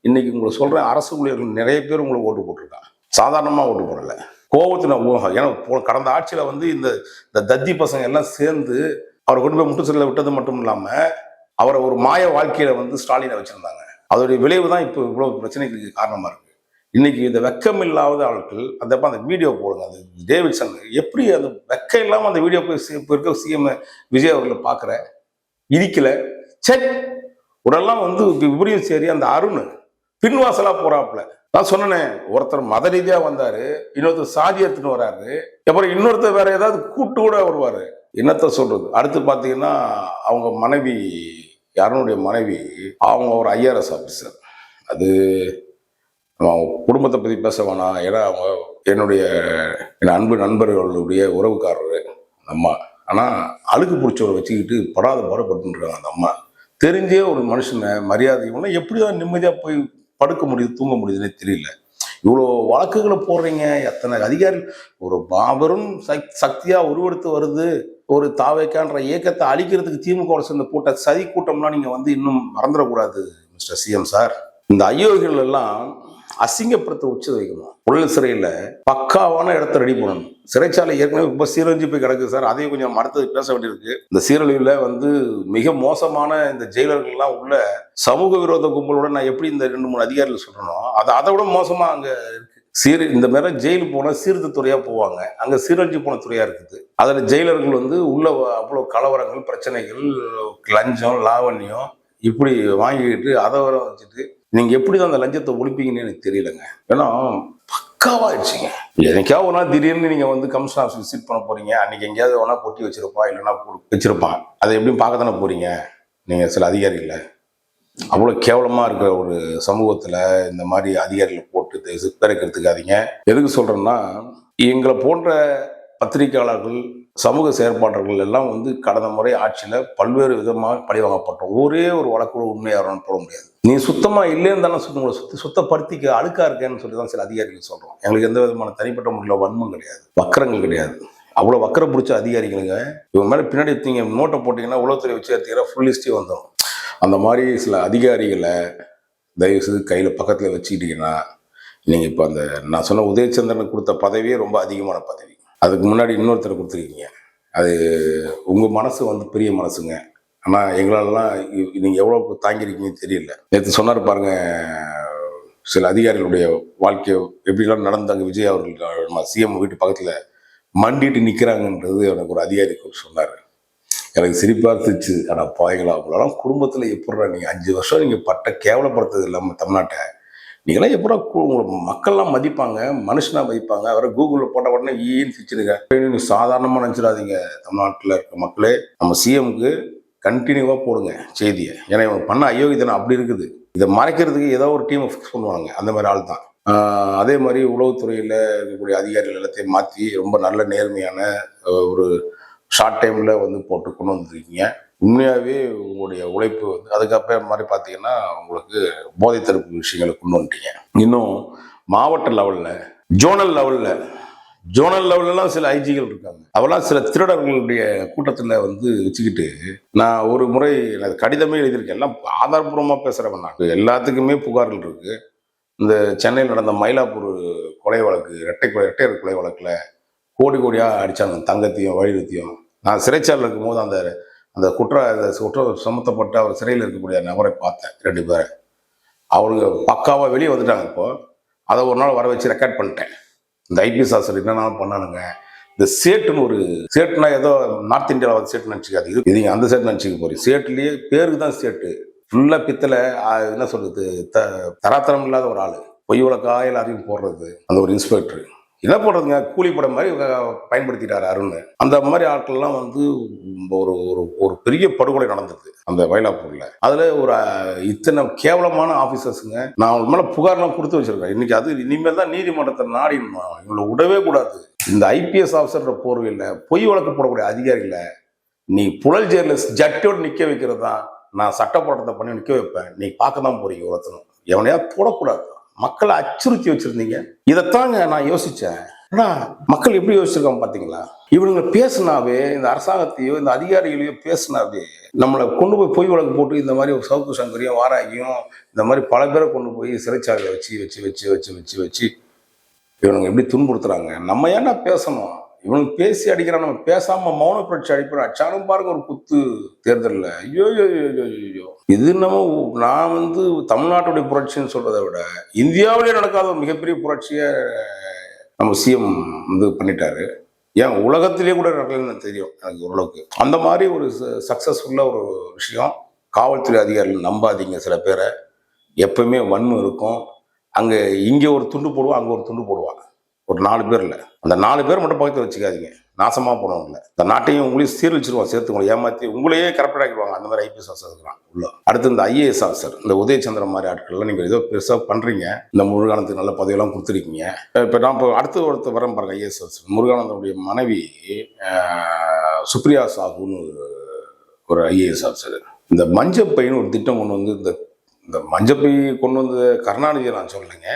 இன்னைக்கு உங்களுக்கு சொல்றேன், அரசு ஊழியர்கள் நிறைய பேர் உங்களுக்கு ஓட்டு போட்டிருக்காங்க. சாதாரணமாக ஓட்டு போடலை, கோபத்தின ஊகம். ஏன்னா கடந்த ஆட்சியில் வந்து இந்த தத்தி பசங்க எல்லாம் சேர்ந்து அவரை கொண்டு போய் முட்டுச்சலில் விட்டது மட்டும் இல்லாமல் அவரை ஒரு மாய வாழ்க்கையில வந்து ஸ்டாலினை வச்சிருந்தாங்க. அதோடைய விளைவு தான் இப்போ இவ்வளவு பிரச்சனைக்கு காரணமா இருக்கு. இன்னைக்கு இந்த வெக்கம் இல்லாத ஆட்கள் அந்த வீடியோ போடுங்க. அந்த டேவிட்சன் எப்படி அந்த வெக்கம் இல்லாமல் அந்த வீடியோ போய் இப்போ இருக்க சிஎம் விஜய் அவர்களை பார்க்குற இடிக்கல. செக் உடெல்லாம் வந்து இப்படியும் சரி. அந்த அருண் பின்வாசலா போறாப்புல. நான் சொன்னேன், ஒருத்தர் மத ரீதியா வந்தாரு, இன்னொருத்தர் சாதி எடுத்துன்னு வராரு, அப்புறம் இன்னொருத்தர் வேற ஏதாவது கூட்டு கூட வருவாரு. என்னத்த சொல்றது. அடுத்து பாத்தீங்கன்னா அவங்க மனைவி, அருணுடைய மனைவி, அவங்க ஒரு IRS ஆபீசர். அது குடும்பத்தை பத்தி பேச வேணாம், ஏன்னா அவங்க என் அன்பு நண்பர்களுடைய உறவுக்காரரு அம்மா. ஆனா அழுக்கு பிடிச்சவரை வச்சுக்கிட்டு படாத பாடுபடுத்துட்டு இருக்காங்க அந்த அம்மா. தெரிஞ்சே ஒரு மனுஷனை மரியாதை எப்படிதான் நிம்மதியாக போய் படுக்க முடியுது, தூங்க முடியுதுன்னே தெரியல. இவ்வளோ வழக்குகளை போடுறீங்க, எத்தனை அதிகாரிகள் ஒரு மாபெரும் சக்தியா உருவெடுத்து வருது. ஒரு தாவேக்கான்ற இயக்கத்தை அழிக்கிறதுக்கு திமுக சேர்ந்து போட்ட சதி கூட்டம்லாம் நீங்க இன்னும் மறந்துடக்கூடாது மிஸ்டர் சிஎம் சார். இந்த அயோக்கிகள் எல்லாம் அசிங்கப்படுத்த உச்ச வைக்கணும். உள்ள சிறையில் பக்காவான இடத்த ரெடி பண்ணணும். சிறைச்சாலை ஏற்கனவே ரொம்ப சீரழிஞ்சு போய் கிடக்கு சார். அதையும் கொஞ்சம் மறுத்து பேச வேண்டியிருக்கு. இந்த சீரழிவில் மிக மோசமான இந்த ஜெயிலர்கள்லாம் உள்ள சமூக விரோத கும்பலோட நான் எப்படி இந்த 2-3 அதிகாரிகள் சொல்றனோ அதை விட மோசமா அங்க இருக்கு. இந்த மாதிரி ஜெயிலு போனால் சீர்திருத்த துறையா போவாங்க. அங்க சீரழிஞ்சு போன துறையா இருக்குது. அதுல ஜெயிலர்கள் உள்ள அவ்வளவு கலவரங்கள், பிரச்சனைகள், லஞ்சம், லாவண்யம் இப்படி வாங்கிக்கிட்டு அதை வர வச்சுட்டு நீங்க எப்படிதான் அந்த லஞ்சத்தை ஒழிப்பீங்கன்னு எனக்கு தெரியலங்க. ஏன்னா பக்காவாயிடுச்சுங்க. என்னைக்காவது ஒரு நாள் திடீர்னு நீங்க கமிஷன் ஆஃபீஸ் விசிட் பண்ண போறீங்க. அன்னைக்கு எங்கேயாவது ஒன்னா கொட்டி வச்சிருப்பான், இல்லைன்னா வச்சிருப்பான். அதை எப்படியும் பார்க்க தானே போறீங்க நீங்க. சில அதிகாரிகளை அவ்வளோ கேவலமா இருக்கிற ஒரு சமூகத்துல இந்த மாதிரி அதிகாரிகளை போட்டு பிறக்கிறதுக்காதீங்க. எதுக்கு சொல்றேன்னா, எங்களை போன்ற பத்திரிகையாளர்கள், சமூக செயற்பாளர்கள் எல்லாம் கடந்த முறை ஆட்சியில பல்வேறு விதமாக பழிவாங்கப்பட்டோம். ஒரே ஒரு வழக்கு உண்மையாரன்னு போட முடியாது. நீ சுத்தமா இல்லைன்னு தானே சுத்தப்படுத்திக்க, அழுக்கா இருக்கேன்னு சொல்லி தான் சில அதிகாரிகள் சொல்றோம். எங்களுக்கு எந்த விதமான தனிப்பட்ட முறையில் வன்மம் கிடையாது, வக்கரங்கள் கிடையாது. அவ்வளோ வக்கரம் பிடிச்ச அதிகாரிகளுங்க. இவங்க மேலே பின்னாடி நீங்க நோட்டை போட்டீங்கன்னா உளவுத்துறை வச்சு எடுத்துக்கிற ஃபுல் லிஸ்டே வந்துடும். அந்த மாதிரி சில அதிகாரிகளை தயவுசெய்து கையில் பக்கத்தில் வச்சுக்கிட்டீங்கன்னா, நீங்கள் இப்போ அந்த நான் சொன்ன உதயச்சந்திரனுக்கு கொடுத்த பதவியே ரொம்ப அதிகமான பதவி. அதுக்கு முன்னாடி இன்னொருத்தரை கொடுத்துருக்கீங்க. அது உங்கள் மனசு பெரிய மனசுங்க. ஆனால் எங்களாலலாம் நீங்கள் எவ்வளோ தாங்கியிருக்கீங்கன்னு தெரியல. நேற்று சொன்னார் பாருங்க, சில அதிகாரிகளுடைய வாழ்க்கையை எப்படிலாம் நடந்தாங்க. விஜய் அவர்கள் சிஎம் வீட்டு பக்கத்தில் மண்டிட்டு நிற்கிறாங்கன்றது எனக்கு ஒரு அதிகாரி சொன்னார். எனக்கு சிரிப்பாக இருந்துச்சு. ஆனால் பாய்களா அவங்களெல்லாம் குடும்பத்தில் எப்படா நீங்கள் 5 வருஷம் நீங்கள் பட்ட கேவலப்படுத்துறது இல்லாமல் தமிழ்நாட்டை நீங்களாம் எப்படா உங்களை மக்கள்லாம் மதிப்பாங்க, மனுஷனாக மதிப்பாங்க. அவரை கூகுளில் போட்ட உடனே ஈன்னு சிரிச்சிருங்க. நீ சாதாரணமாக நினச்சிடாதீங்க. தமிழ்நாட்டில் இருக்க மக்களே, நம்ம சிஎம்க்கு கண்டினியூவாக போடுங்க செய்தியை. ஏன்னா இவங்க பண்ண அயோக்கியத்தனம் அப்படி இருக்குது. இதை மறைக்கிறதுக்கு ஏதோ ஒரு டீமை ஃபிக்ஸ் பண்ணுவாங்க. அந்த மாதிரி ஆள் தான். அதே மாதிரி உளவுத்துறையில் இருக்கக்கூடிய அதிகாரிகள் எல்லாத்தையும் மாற்றி ரொம்ப நல்ல நேர்மையான ஒரு ஷார்ட் டைமில் போட்டு கொண்டு வந்துருக்கீங்க. உண்மையாகவே உங்களுடைய உழைப்பு அதுக்கப்புறம் மாதிரி பார்த்தீங்கன்னா உங்களுக்கு போதை தடுப்பு விஷயங்களை கொண்டு வந்துட்டீங்க. இன்னும் மாவட்ட லெவலில், ஜோனல் லெவல்லாம் சில ஐஜிகள் இருக்காங்க. அவெல்லாம் சில திருடர்களுடைய கூட்டத்தில் வச்சுக்கிட்டு, நான் ஒரு முறை கடிதமே எழுதியிருக்கேன். எல்லாம் ஆதாரபூர்வமாக பேசுகிறவன். நான் எல்லாத்துக்குமே புகார்கள் இருக்கு. இந்த சென்னையில் நடந்த மயிலாப்பூர் கொலை வழக்கு, இரட்டையர் கொலை வழக்கில் கோடியாக அடித்தாங்க. தங்கத்தையும் வழிவத்தையும். நான் சிறைச்சாலையில் இருக்கும்போது அந்த குற்றம் சுமத்தப்பட்டு அவர் சிறையில் இருக்கக்கூடிய நபரை பார்த்தேன். 2 பேரை. அவருக்கு பக்காவாக வெளியே வந்துட்டாங்க. இப்போ அதை ஒரு நாள் வர வச்சு ரெக்கார்ட் பண்ணிட்டேன். இந்த ஐபிஎஸ் ஆஃபீஸர் என்னென்னாலும் பண்ணானுங்க. இந்த சேட்டுன்னு ஒரு சேட்டுனா ஏதோ நார்த் இந்தியாவில் சேட்டுன்னு நினச்சிக்காது. இது அந்த சேட்டு நினச்சிக்க போறீங்க. சேட்டுலேயே பேருக்கு தான் சேட்டு. ஃபுல்லாக பித்தளை, என்ன சொல்றது, தராத்தரம் இல்லாத ஒரு ஆள். பொய் வழக்காக எல்லாரையும் போடுறது. அந்த ஒரு இன்ஸ்பெக்டர் என்ன போடுறதுங்க, கூலிப்படம் மாதிரி பயன்படுத்திட்டாரு அருண். அந்த மாதிரி ஆட்கள்லாம் ஒரு பெரிய படுகொலை நடந்தது அந்த மயிலாப்பூர்ல. அதுல ஒரு இத்தனை கேவலமான ஆபீசர்ஸுங்க. நான் அவங்க மேல புகார்லாம் கொடுத்து வச்சிருக்கேன். இன்னைக்கு அது இனிமேல் தான் நீதிமன்றத்தை நாடிடணும். இவங்களை விடவே கூடாது. இந்த ஐபிஎஸ் ஆஃபீஸர் போர்வையில் பொய் வழக்கு போடக்கூடிய அதிகாரிகளை நீ புழல் ஜெயில ஜட்டோடு நிக்க வைக்கிறது தான். நான் சட்ட போராட்டத்தை பண்ணி நிக்க வைப்பேன். நீ பார்க்க தான் போறீங்க. ஒருத்தனும் எவனையா போடக்கூடாது. மக்களை அச்சுறுத்தி வச்சிருந்தீங்க. இதைத்தாங்க நான் யோசிச்சேன். மக்கள் எப்படி யோசிச்சிருக்காங்க பாத்தீங்களா? இவனுங்க பேசினாவே, இந்த அரசாங்கத்தையோ இந்த அதிகாரிகளையோ பேசினாவே நம்மளை கொண்டு போய் பொய் வழக்கு போட்டு இந்த மாதிரி சவுக்கு சங்கரியும் வாராகியும் இந்த மாதிரி பல பேரை கொண்டு போய் சிறைச்சாலையை வச்சு வச்சு வச்சு வச்சு வச்சு வச்சு இவனுங்க எப்படி துன்புறுத்துறாங்க. நம்ம ஏன்னா பேசணும்? இவனுக்கு பேசி அடிக்கிறான். நம்ம பேசாம மௌன புரட்சி அடிப்போம். அச்சானும் பாருங்க ஒரு குத்து தேர்தலில். ஐயோ ஐயோ, இது நம்ம நான் தமிழ்நாட்டுடைய புரட்சின்னு சொல்றதை விட இந்தியாவிலே நடக்காத ஒரு மிகப்பெரிய புரட்சியை நம்ம சிஎம் பண்ணிட்டாரு. ஏன் உலகத்திலேயே கூட நடக்கலன்னு தெரியும் எனக்கு ஓரளவுக்கு. அந்த மாதிரி ஒரு சக்சஸ்ஃபுல்லாக ஒரு விஷயம். காவல்துறை அதிகாரிகள் நம்பாதீங்க. சில பேரை எப்பவுமே வன்மம் இருக்கும். அங்கே இங்கே ஒரு துண்டு போடுவான், அங்கே ஒரு துண்டு போடுவான். ஒரு 4 பேர் இல்லை, அந்த 4 பேர் மட்டும் பக்கத்தில் வச்சுக்காதீங்க. நாசமாக போனவங்க இல்லை. இந்த நாட்டையும் உங்களையும் சீரழிச்சிருவான். சேர்த்து உங்களை ஏமாற்றி உங்களையே கரெக்டாக ஆக்கிடுவாங்க. அந்த மாதிரி ஐபிஎஸ் ஆஃபீஸர் இருக்கிறான் உள்ள. அடுத்து இந்த ஐஏஎஸ் ஆஃபீஸர், இந்த உதயச்சந்திரன் மாதிரி ஆட்கள்லாம் நீங்கள் ஏதோ பெருசாக பண்ணுறீங்க. இந்த முருகானந்துக்கு நல்ல பதவியெல்லாம் கொடுத்துருக்கீங்க. இப்போ நான் அடுத்து ஒருத்தர் வரேன் பாருங்க. ஐஏஎஸ் ஆஃபீஸர் முருகானந்தனுடைய மனைவி சுப்ரியா சாகுன்னு ஒரு ஐஏஎஸ் ஆஃபீஸர். இந்த மஞ்சப்பைன்னு ஒரு திட்டம் கொண்டு வந்து இந்த இந்த மஞ்சப்பை கொண்டு வந்து கருணாநிதியை நான் சொல்லலைங்க.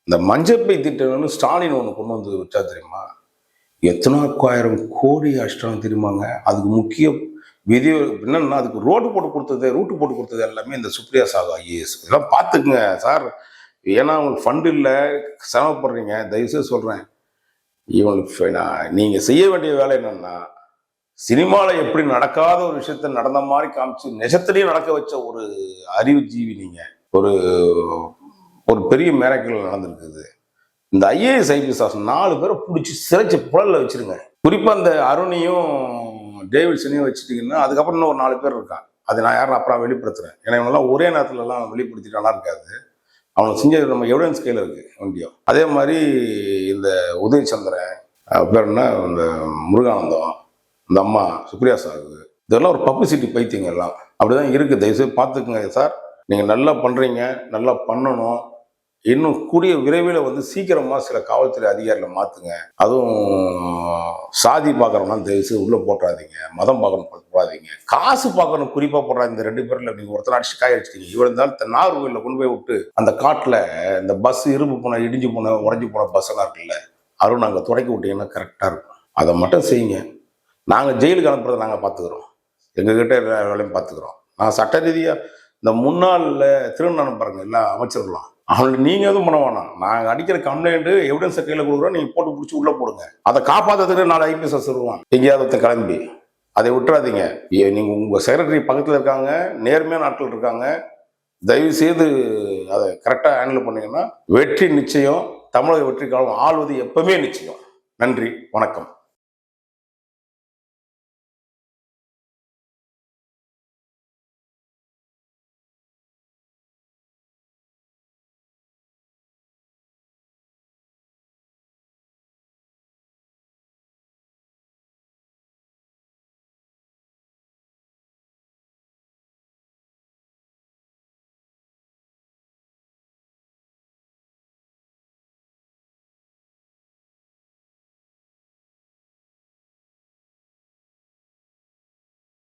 இந்த மஞ்சப்பை திட்டம்னு ஸ்டாலின் ஒன்று கொண்டு வந்து வச்சா தெரியுமா? எத்தனாயிரம் கோடி அஷ்டம் தெரியுமாங்க. அதுக்கு முக்கிய விதி என்னன்னா, அதுக்கு ரூட்டு போட்டு கொடுத்தது எல்லாமே இந்த சுப்ரியா சாகு ஐஏஎஸ். இதெல்லாம் பார்த்துக்குங்க சார். ஏன்னா அவங்களுக்கு ஃபண்ட் இல்லை, சிரமப்படுறீங்க. தயவுசெய்து சொல்கிறேன், இவங்களுக்கு நீங்கள் செய்ய வேண்டிய வேலை என்னன்னா, சினிமாவில் எப்படி நடக்காத ஒரு விஷயத்த நடந்த மாதிரி காமிச்சு நிஜத்திலையும் நடக்க வச்ச ஒரு அறிவு ஜீவி நீங்க. ஒரு ஒரு பெரிய மேரக்கிள் நடந்திருக்குது. இந்த ஐஏஎஸ் ஐபிஎஸ் ஆஃபீஸர் 4 பேரை பிடிச்சி சிறைச்சி புழல்ல வச்சிருங்க. குறிப்பா இந்த அருணையும் டேவிட்சனையும் வச்சுட்டீங்கன்னா அதுக்கப்புறம் இன்னும் ஒரு 4 பேர் இருக்கான். அதை நான் யாரும் அப்புறம் வெளிப்படுத்துறேன். ஏன்னா இவங்கெல்லாம் ஒரே நேரத்துல எல்லாம் வெளிப்படுத்திட்டு நல்லா இருக்காது. அவனை செஞ்சது நம்ம எவிடன்ஸ் கையில் இருக்கு வண்டியும். அதே மாதிரி இந்த உதயச்சந்திரன் பேர் என்ன, இந்த முருகானந்தம், இந்த அம்மா சுப்ரியா சாகு, இதெல்லாம் ஒரு பப்ளிசிட்டி பைத்தியங்க எல்லாம். அப்படிதான் இருக்கு. தயவுசெய்து பார்த்துக்குங்க சார். நீங்க நல்லா பண்றீங்க, நல்லா பண்ணணும். இன்னும் கூடிய விரைவில் வந்து சீக்கிரமா சில காவல்துறை அதிகாரிகளை மாத்துங்க. அதுவும் சாதி பார்க்கறோம்னா தயவுசெய்து உள்ள போட்டுறாதீங்க, மதம் பார்க்கணும் போடாதீங்க, காசு பார்க்கணும் குறிப்பா போடுறாங்க. இந்த 2 பேர்ல நீங்க ஒருத்தர் அடிச்சு காய அடிச்சிட்டீங்க. இவர் இருந்தாலும் நாகர்கோவிலில் கொண்டு போய் விட்டு அந்த காட்டுல இந்த பஸ் இரும்பு போன, இடிஞ்சு போன, உடஞ்சி போன பஸ் எல்லாம் இருக்குல்ல, அதுவும் நாங்கள் தொடக்கி விட்டீங்கன்னா கரெக்டா இருக்கும். அதை மட்டும் செய்யுங்க. நாங்கள் ஜெயிலுக்கு அனுப்புறதை நாங்கள் பார்த்துக்கிறோம். எங்ககிட்ட எல்லா வேலையும் பார்த்துக்கிறோம். நான் சட்ட ரீதியா இந்த முன்னாள் திருநன் அனுப்புறங்க எல்லா அமைச்சர்களும், அவங்களுக்கு நீங்க எதுவும் பண்ண வேணாம். நாங்க அடிக்கிற கம்ப்ளைண்ட் எவிடன்ஸை கையில கொடுக்குறோம், நீங்க போட்டு பிடிச்சி உள்ள போடுங்க. அதை காப்பாத்துறதுக்கு 4 ஐபிஎஸ் வருவான் எங்கேயாவது கிளம்பி. அதை விட்டுறாதீங்க. நீங்க உங்க செக்ரட்டரி பக்கத்துல இருக்காங்க, நேர்மையான ஆட்கள் இருக்காங்க. தயவு செய்து அதை கரெக்டா ஹேண்டில் பண்ணீங்கன்னா வெற்றி நிச்சயம். தமிழக வெற்றி காலம் ஆள்வது எப்பவுமே நிச்சயம். நன்றி, வணக்கம்.